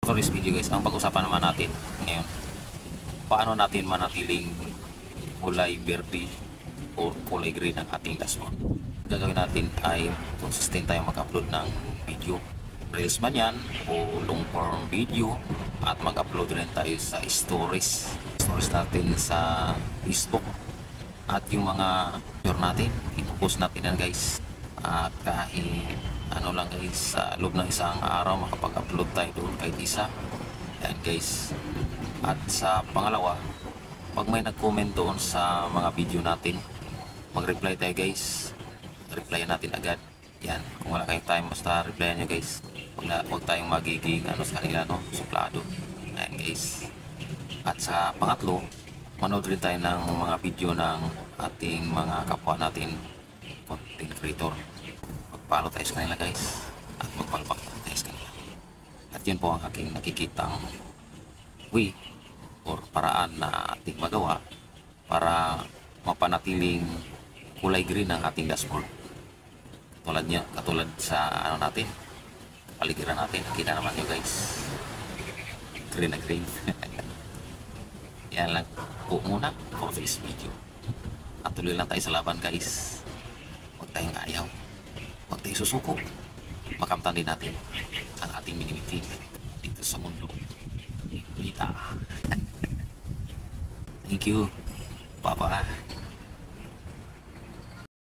For this video guys, ang pag-usapan naman natin ngayon, paano natin manatiling kulay verde o kulay green ang ating dashboard. Gagawin natin ay consistent tayong mag-upload ng video, reels man yan o long form video, at mag-upload rin tayo sa stories natin sa Facebook, at yung mga picture natin ipopost natin yan guys. At kahit ano lang guys, sa loob ng isang araw makapag-upload tayo doon kahit isa yan guys. At sa pangalawa, pag may nag-comment doon sa mga video natin, mag-reply tayo guys, replyan natin agad yan. Kung wala kayong time, basta replyan nyo guys. Huwag tayong magiging sa kanila, no, suplado yan guys. At sa pangatlo, manood rin tayo ng mga video ng ating mga kapwa natin content creator. Magpalo tayo sa kanila guys, at magpalpak tayo sa kanila. At yun po ang aking nakikitang way or paraan na ating magawa para mapanatiling kulay green ang ating dashboard. Katulad sa natin, paligiran natin, kita naman nyo guys, green na green. Yan lang po muna for this video, at tuloy lang tayo sa laban guys. Huwag tayong ayaw, huwag tayong susuko. Makamtan din natin ang ating minimitin dito sa mundo. Kita. Thank you.